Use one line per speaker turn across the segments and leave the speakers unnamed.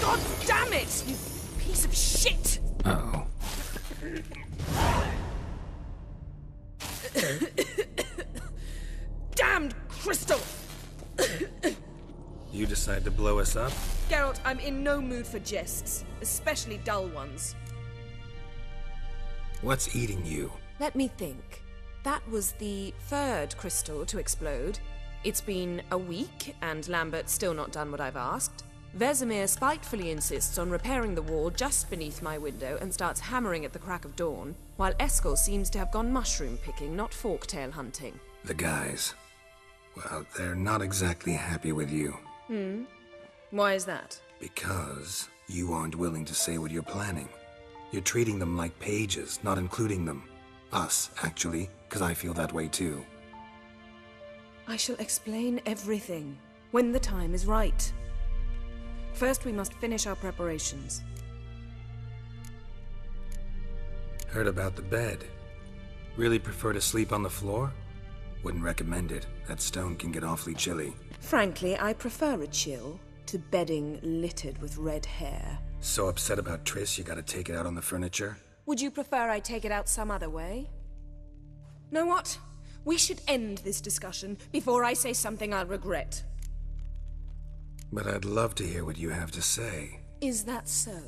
God damn it, you piece of shit!
Uh-oh.
Damned crystal!
You decide to blow us up?
Geralt, I'm in no mood for jests, especially dull ones.
What's eating you?
Let me think. That was the third crystal to explode. It's been a week, and Lambert's still not done what I've asked. Vesemir spitefully insists on repairing the wall just beneath my window and starts hammering at the crack of dawn, while Eskel seems to have gone mushroom picking, not forktail hunting.
The guys. Well, they're not exactly happy with you.
Why is that?
Because you aren't willing to say what you're planning. You're treating them like pages, not including them. Us, actually, because I feel that way too.
I shall explain everything when the time is right. First, we must finish our preparations.
Heard about the bed. Really prefer to sleep on the floor? Wouldn't recommend it. That stone can get awfully chilly.
Frankly, I prefer a chill to bedding littered with red hair.
So upset about Triss you gotta take it out on the furniture?
Would you prefer I take it out some other way? Know what? We should end this discussion before I say something I'll regret.
But I'd love to hear what you have to say.
Is that so?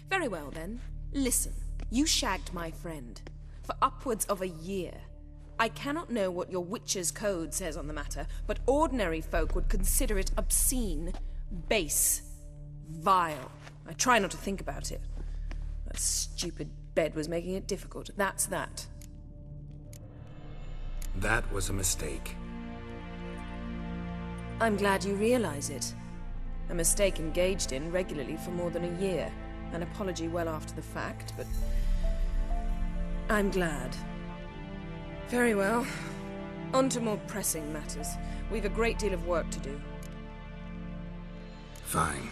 Very well then. Listen, you shagged my friend for upwards of a year. I cannot know what your witch's code says on the matter, but ordinary folk would consider it obscene, base, vile. I try not to think about it. That stupid bed was making it difficult. That's that.
That was a mistake.
I'm glad you realize it. A mistake engaged in regularly for more than a year. An apology well after the fact, but I'm glad. Very well. On to more pressing matters. We've a great deal of work to do.
Fine.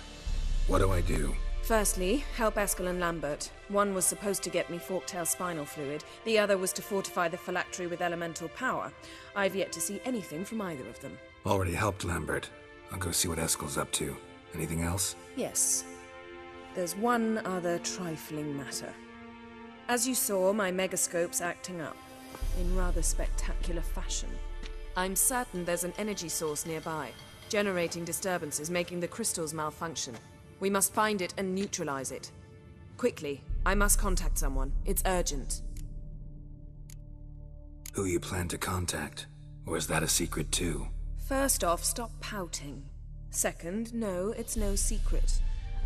What do I do?
Firstly, help Eskel and Lambert. One was supposed to get me forktail spinal fluid. The other was to fortify the phylactery with elemental power. I've yet to see anything from either of them.
Already helped Lambert. I'll go see what Eskel's up to. Anything else?
Yes. There's one other trifling matter. As you saw, my megascope's acting up. In rather spectacular fashion. I'm certain there's an energy source nearby, generating disturbances, making the crystals malfunction. We must find it and neutralize it. Quickly, I must contact someone. It's urgent.
Who you plan to contact? Or is that a secret too?
First off, stop pouting. Second, no, it's no secret.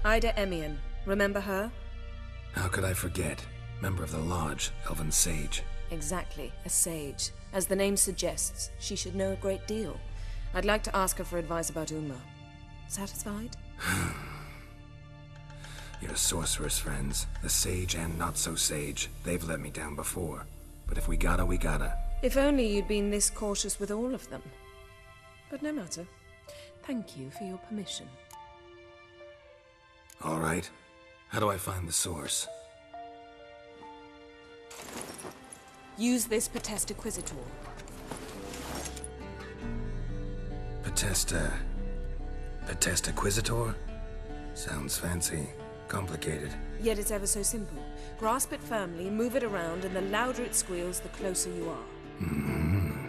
Ida Emian. Remember her?
How could I forget? Member of the Lodge, Elven Sage.
Exactly, a sage. As the name suggests, she should know a great deal. I'd like to ask her for advice about Uma. Satisfied?
Your sorceress friends, the sage and not-so-sage, they've let me down before. But if we gotta, we gotta.
If only you'd been this cautious with all of them. But no matter. Thank you for your permission.
All right. How do I find the source?
Use this Potesta Quisitor.
Potesta Quisitor? Sounds fancy. Complicated.
Yet it's ever so simple. Grasp it firmly, move it around, and the louder it squeals, the closer you are.
Mm-hmm.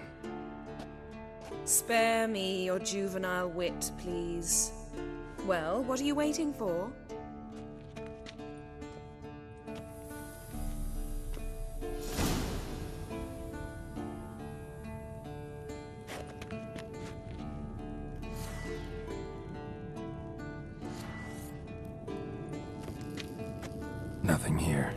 Spare me your juvenile wit, please. Well, what are you waiting for?
Nothing here.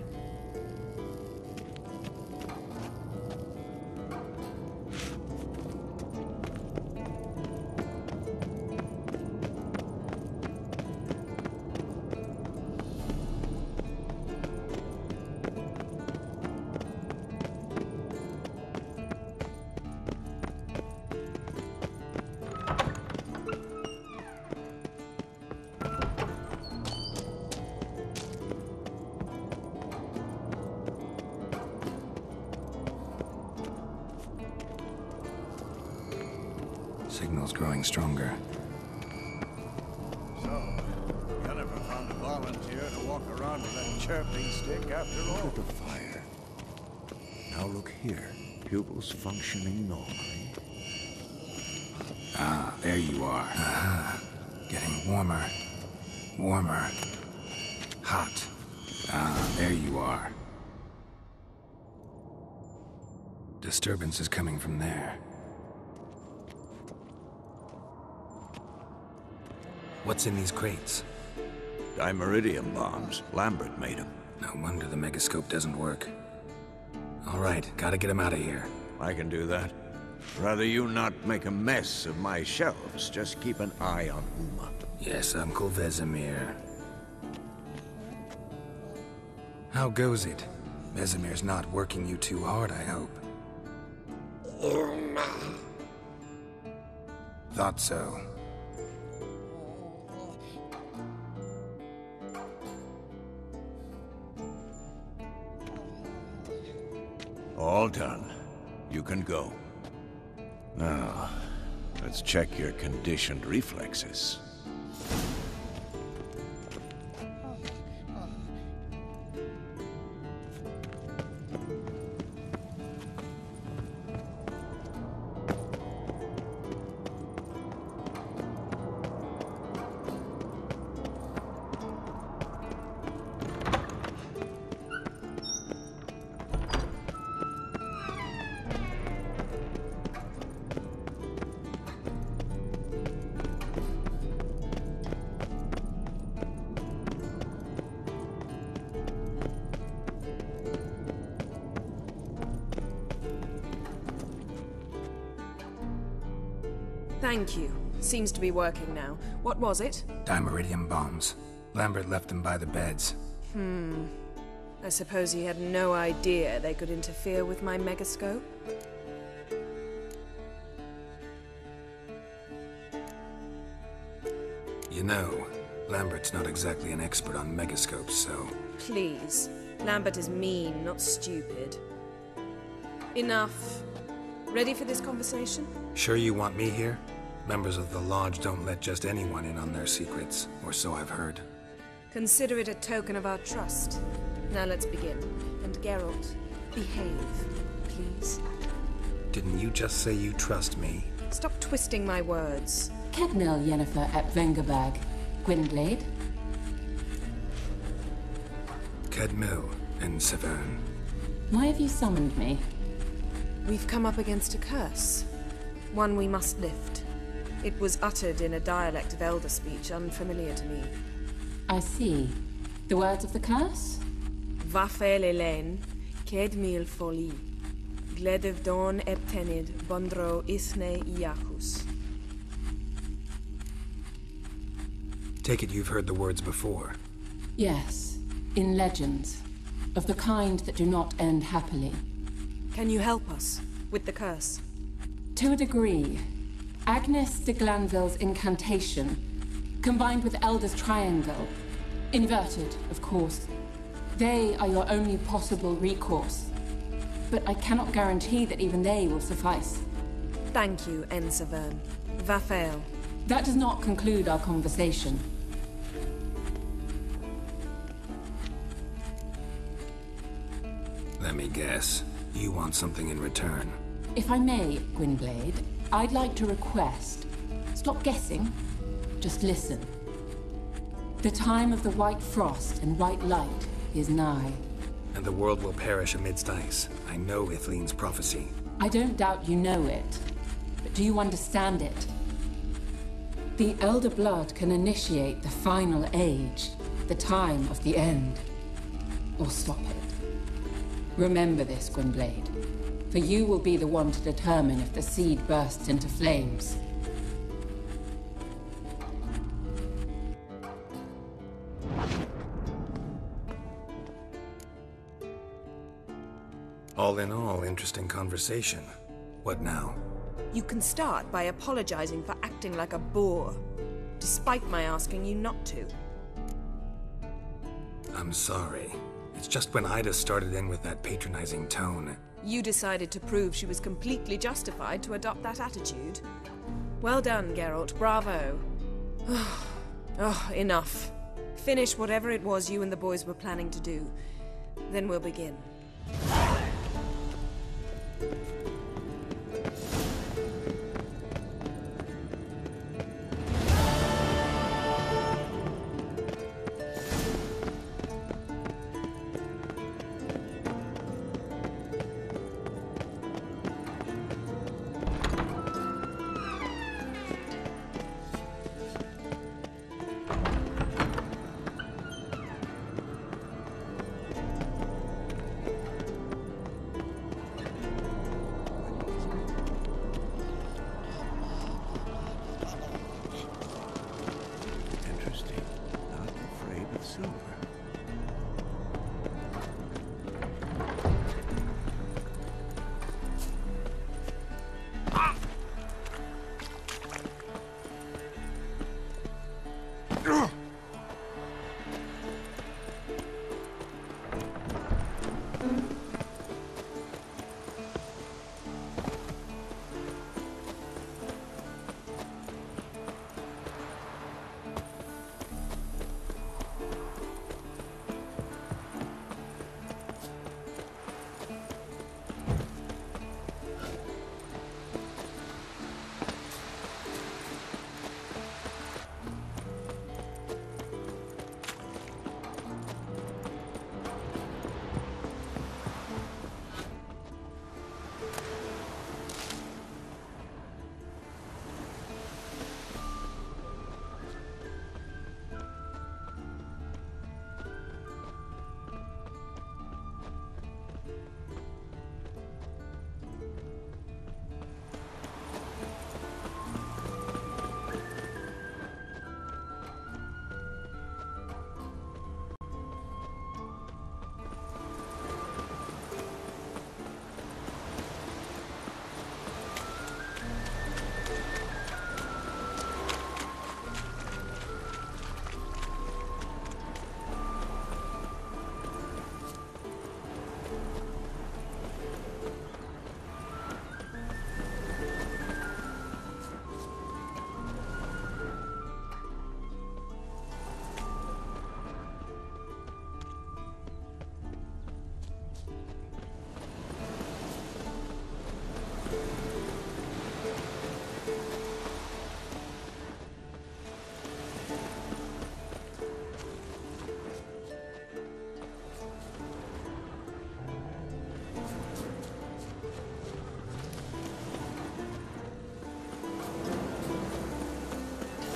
Signal's growing stronger.
So, Yennefer care to walk around with that chirping stick after all.
Look at the fire. Now look here. Pupils functioning normally.
Ah, there you are. Getting warmer. Warmer. Hot. Ah, there you are. Disturbance is coming from there. What's in these crates?
Dimeridium bombs. Lambert made them.
No wonder the megascope doesn't work. All right, gotta get him out of here.
I can do that. Rather you not make a mess of my shelves. Just keep an eye on Uma.
Yes, Uncle Vesemir. How goes it? Vesemir's not working you too hard, I hope. Thought so.
All done. You can go. Now, let's check your conditioned reflexes.
Thank you. Seems to be working now. What was it?
Dimeridium bombs. Lambert left them by the beds.
I suppose he had no idea they could interfere with my megascope?
You know, Lambert's not exactly an expert on megascopes, so...
Please. Lambert is mean, not stupid. Enough. Ready for this conversation?
Sure you want me here? Members of the Lodge don't let just anyone in on their secrets, or so I've heard.
Consider it a token of our trust. Now let's begin. And Geralt, behave, please.
Didn't you just say you trust me?
Stop twisting my words.
Kednel Yennefer at Vengerberg. Gwynblade.
Kedmil and Severn.
Why have you summoned me?
We've come up against a curse. One we must lift. It was uttered in a dialect of Elder speech unfamiliar to me.
I see. The words of the curse?
Vafael Elaine, Kedmil Foli, Gledev Don Ertenid, Bondro Ithne Iacus.
Take it you've heard the words before.
Yes. In legends. Of the kind that do not end happily.
Can you help us with the curse?
To a degree. Agnes de Glanville's incantation, combined with Elder's triangle, inverted, of course. They are your only possible recourse. But I cannot guarantee that even they will suffice.
Thank you, Severn. Vafael.
That does not conclude our conversation.
Let me guess. You want something in return.
If I may, Gwynblade, I'd like to request. Stop guessing. Just listen. The time of the white frost and white light is nigh.
And the world will perish amidst ice. I know Ithleen's prophecy.
I don't doubt you know it. But do you understand it? The Elder Blood can initiate the final age, the time of the end. Or stop it. Remember this, Gwynblade. For you will be the one to determine if the seed bursts into flames.
All in all, interesting conversation. What now?
You can start by apologizing for acting like a boor, despite my asking you not to.
I'm sorry. It's just when Ida started in with that patronizing tone.
You decided to prove she was completely justified to adopt that attitude. Well done, Geralt. Bravo. Oh, enough. Finish whatever it was you and the boys were planning to do. Then we'll begin.
Interesting. Not afraid of silver.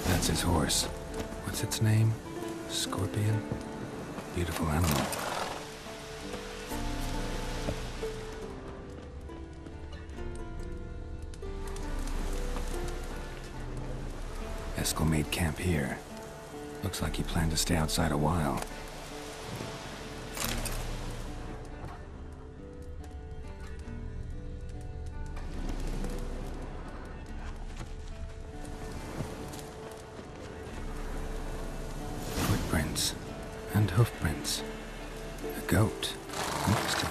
That's his horse. What's its name? Scorpion? Beautiful animal. Eskel made camp here. Looks like he planned to stay outside a while. Footprints and hoofprints. A goat. Interesting.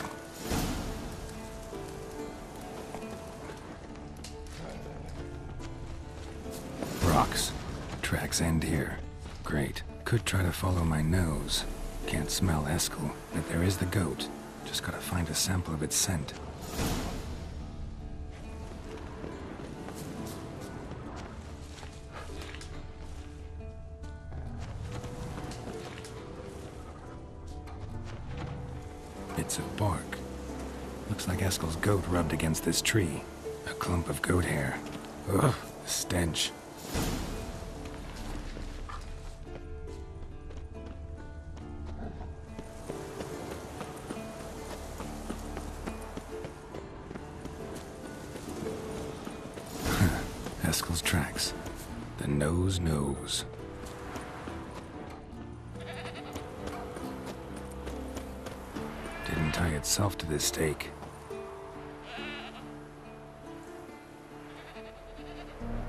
Rocks. Tracks end here. Great. Could try to follow my nose. Can't smell Eskel, but there is the goat. Just gotta find a sample of its scent. Bits of bark. Looks like Eskel's goat rubbed against this tree. A clump of goat hair. Ugh, stench. Eskel's tracks. The nose knows. Didn't tie itself to this stake.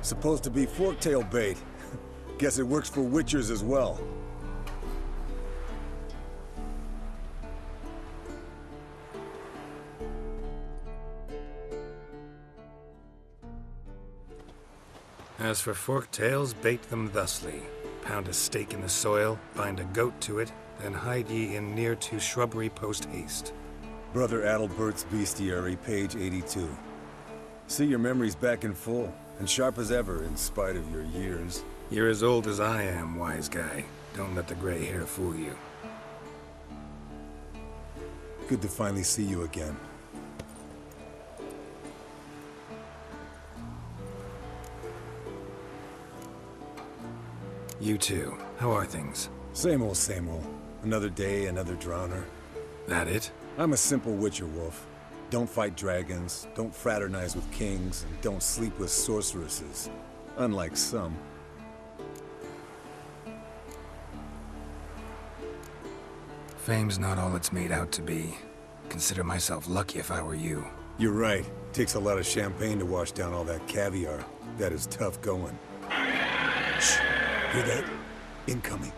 Supposed to be forktail bait. Guess it works for witchers as well.
As for forktails, bait them thusly. Pound a stake in the soil, bind a goat to it, then hide ye in near to shrubbery post haste.
Brother Adalbert's Bestiary, page 82. See, your memory's back in full, and sharp as ever, in spite of your years.
You're as old as I am, wise guy. Don't let the gray hair fool you.
Good to finally see you again.
You too. How are things?
Same old, same old. Another day, another drowner.
That it?
I'm a simple witcher wolf. Don't fight dragons, don't fraternize with kings, and don't sleep with sorceresses. Unlike some.
Fame's not all it's made out to be. Consider myself lucky if I were you.
You're right. Takes a lot of champagne to wash down all that caviar. That is tough going. Shh. Hear that? Incoming.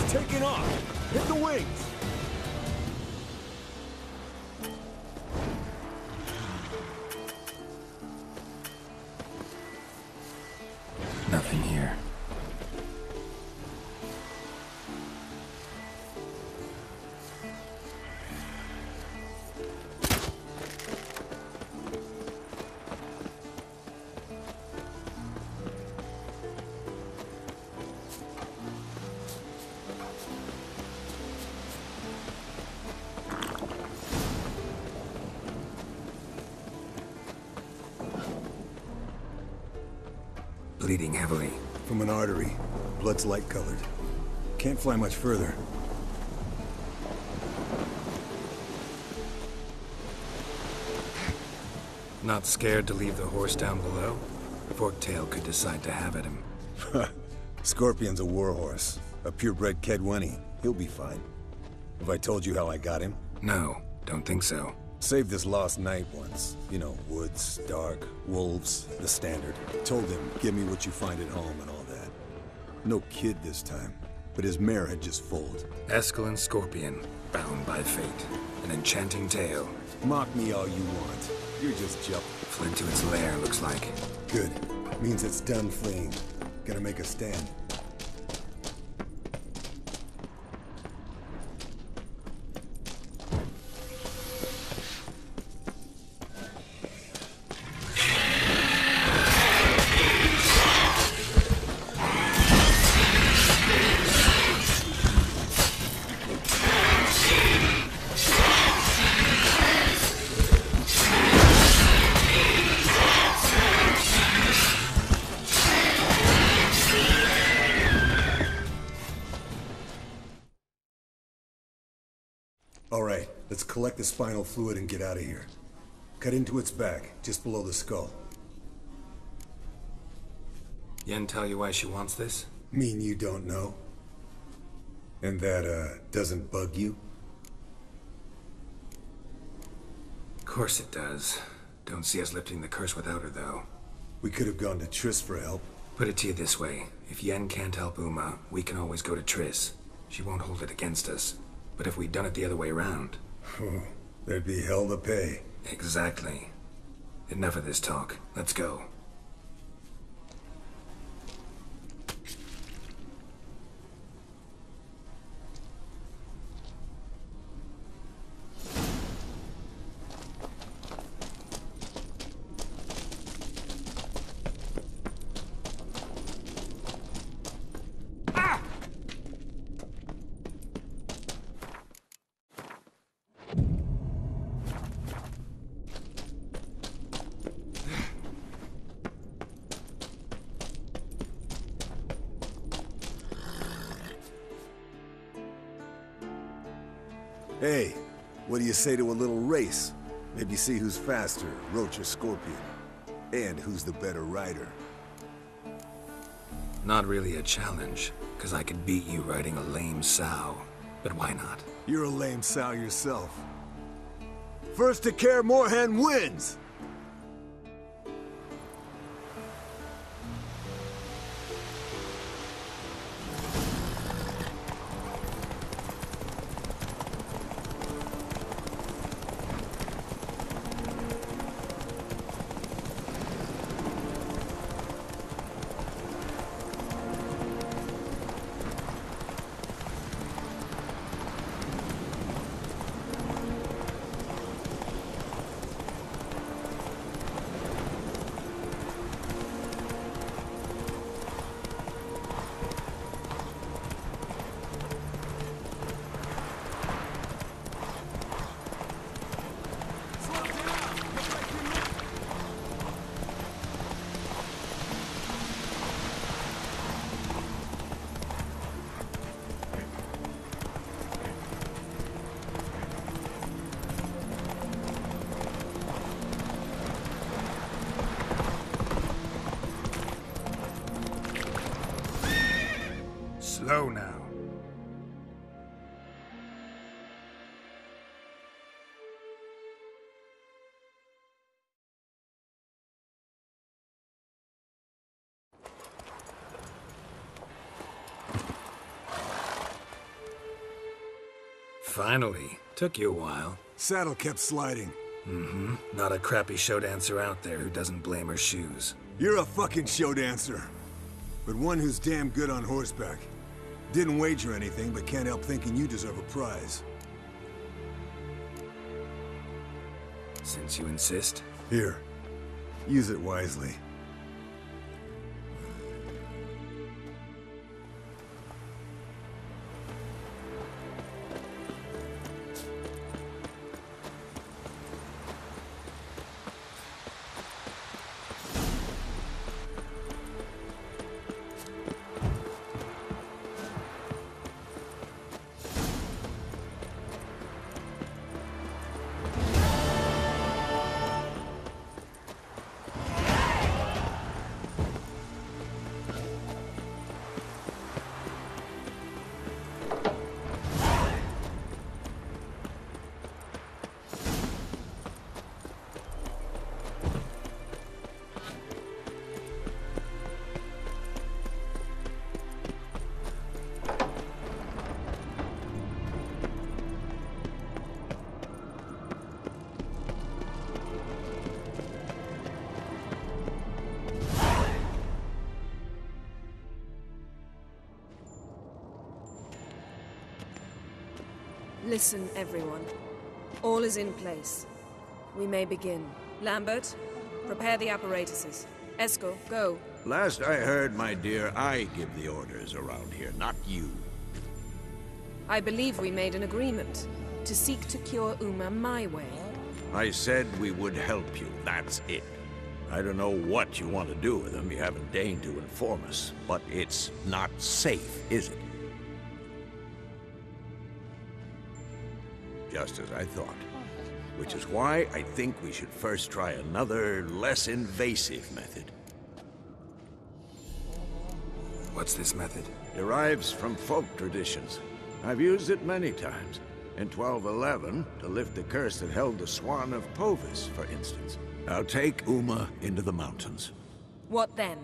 Taking off! Hit the wings!
Nothing here. Bleeding heavily.
From an artery. Blood's light-colored. Can't fly much further.
Not scared to leave the horse down below? Forktail could decide to have at him.
Scorpion's a warhorse. A purebred Kedwenny. He'll be fine. Have I told you how I got him?
No, don't think so.
Saved this lost knight once. You know, woods, dark, wolves, the standard. Told him, give me what you find at home and all that. No kid this time, but his mare had just foaled.
Eskel and Scorpion, bound by fate. An enchanting tale.
Mock me all you want. You're just jumping.
Fled to its lair, looks like.
Good. Means it's done fleeing. Gonna make a stand. All right, let's collect the spinal fluid and get out of here. Cut into its back, just below the skull.
Yen tell you why she wants this?
Mean you don't know? And that, doesn't bug you?
Of course it does. Don't see us lifting the curse without her, though.
We could have gone to Triss for help.
Put it to you this way. If Yen can't help Uma, we can always go to Triss. She won't hold it against us. But if we'd done it the other way around...
There'd be hell to pay.
Exactly. Enough of this talk. Let's go.
Hey, what do you say to a little race? Maybe see who's faster, Roach or Scorpion. And who's the better rider.
Not really a challenge, because I could beat you riding a lame sow. But why not?
You're a lame sow yourself. First to Kaer Morhen wins!
Slow now. Finally. Took you a while.
Saddle kept sliding.
Mm-hmm. Not a crappy show dancer out there who doesn't blame her shoes.
You're a fucking show dancer. But one who's damn good on horseback. Didn't wager anything, but can't help thinking you deserve a prize.
Since you insist.
Here. Use it wisely.
Listen, everyone. All is in place. We may begin. Lambert, prepare the apparatuses. Esco, go.
Last I heard, my dear, I give the orders around here, not you.
I believe we made an agreement to seek to cure Uma my way.
I said we would help you, that's it. I don't know what you want to do with them, you haven't deigned to inform us, but it's not safe, is it? Just as I thought. Which is why I think we should first try another, less invasive method.
What's this method?
Derives from folk traditions. I've used it many times. In 1211, to lift the curse that held the Swan of Povis, for instance. I'll take Uma into the mountains.
What then?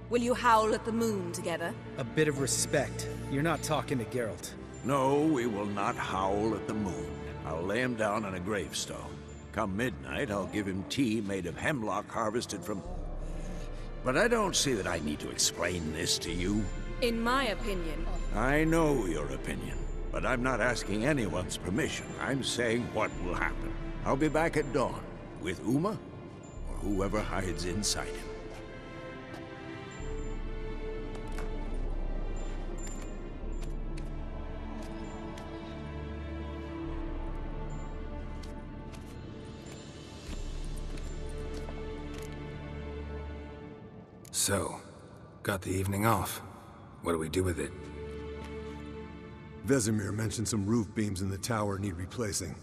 Will you howl at the moon together?
A bit of respect. You're not talking to Geralt.
No, we will not howl at the moon. I'll lay him down on a gravestone. Come midnight, I'll give him tea made of hemlock harvested from... But I don't see that I need to explain this to you.
In my opinion...
I know your opinion, but I'm not asking anyone's permission. I'm saying what will happen. I'll be back at dawn, with Uma, or whoever hides inside him.
So, got the evening off. What do we do with it?
Vesemir mentioned some roof beams in the tower need replacing.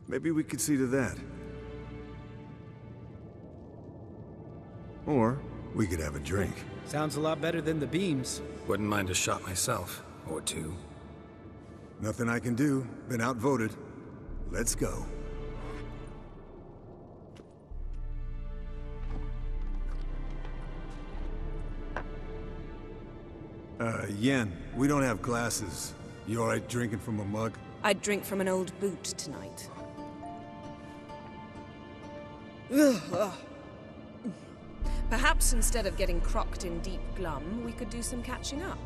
Maybe we could see to that. Or we could have a drink.
Sounds a lot better than the beams.
Wouldn't mind a shot myself, or two.
Nothing I can do. Been outvoted. Let's go. Yen, we don't have glasses. You alright drinking from a mug?
I'd drink from an old boot tonight. Perhaps instead of getting crocked in deep glum, we could do some catching up.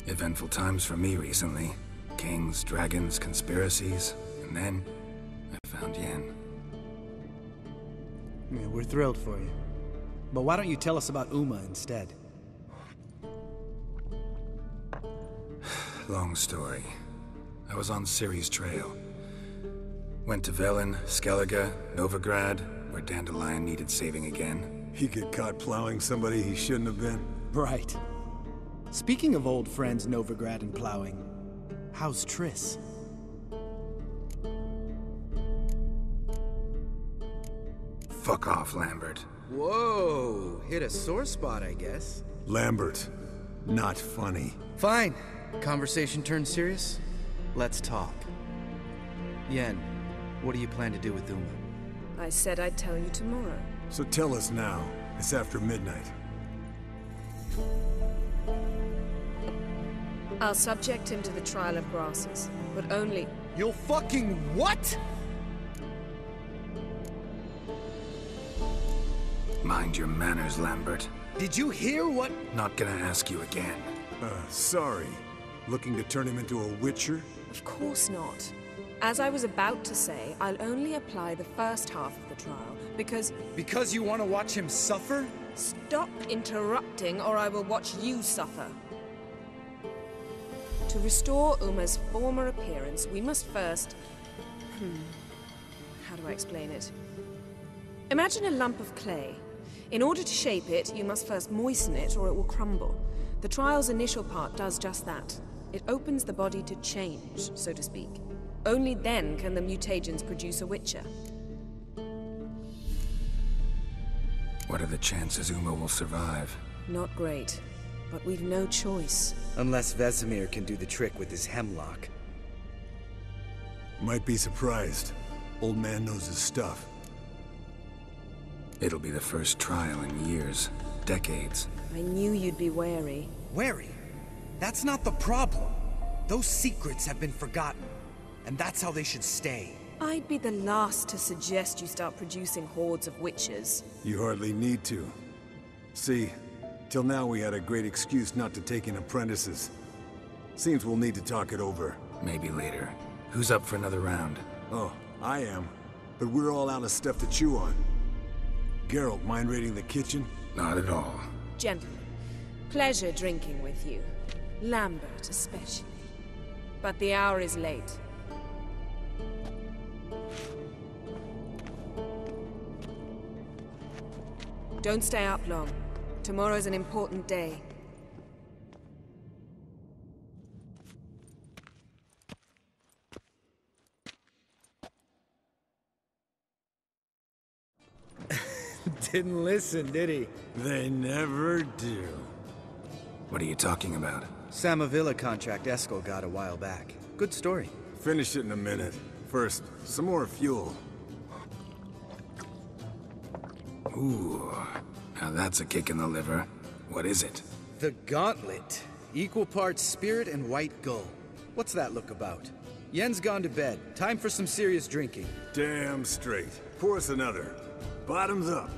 Eventful times for me recently. Kings, dragons, conspiracies, and then I found Yen.
Yeah, we're thrilled for you. But why don't you tell us about Uma instead?
Long story. I was on Ciri's trail. Went to Velen, Skellige, Novigrad, where Dandelion needed saving again.
He get caught plowing somebody he shouldn't have been.
Right. Speaking of old friends Novigrad and plowing, how's Triss?
Fuck off, Lambert.
Whoa, hit a sore spot, I guess.
Lambert, not funny.
Fine. Conversation turned serious? Let's talk. Yen, what do you plan to do with Uma?
I said I'd tell you tomorrow.
So tell us now. It's after midnight.
I'll subject him to the trial of grasses, but only...
You'll fucking what?
Mind your manners, Lambert.
Did you hear what?
Not gonna ask you again.
Sorry. Looking to turn him into a witcher?
Of course not. As I was about to say, I'll only apply the first half of the trial, because...
Because you want to watch him suffer?
Stop interrupting, or I will watch you suffer. To restore Uma's former appearance, we must first... How do I explain it? Imagine a lump of clay. In order to shape it, you must first moisten it, or it will crumble. The trial's initial part does just that. It opens the body to change, so to speak. Only then can the mutagens produce a witcher.
What are the chances Uma will survive?
Not great, but we've no choice.
Unless Vesemir can do the trick with his hemlock.
Might be surprised. Old man knows his stuff.
It'll be the first trial in years, decades.
I knew you'd be wary.
Wary? That's not the problem. Those secrets have been forgotten, and that's how they should stay.
I'd be the last to suggest you start producing hordes of witches.
You hardly need to. See, till now we had a great excuse not to take in apprentices. Seems we'll need to talk it over.
Maybe later. Who's up for another round?
Oh, I am. But we're all out of stuff to chew on. Geralt, mind raiding the kitchen?
Not at all.
Gentlemen, pleasure drinking with you. Lambert especially. But the hour is late. Don't stay up long. Tomorrow's an important day.
Didn't listen, did he?
They never do.
What are you talking about?
Samavilla contract Eskel got a while back. Good story.
Finish it in a minute. First, some more fuel.
Ooh, now that's a kick in the liver. What is it?
The Gauntlet. Equal parts spirit and white gull. What's that look about? Yen's gone to bed. Time for some serious drinking.
Damn straight. Pour us another. Bottoms up.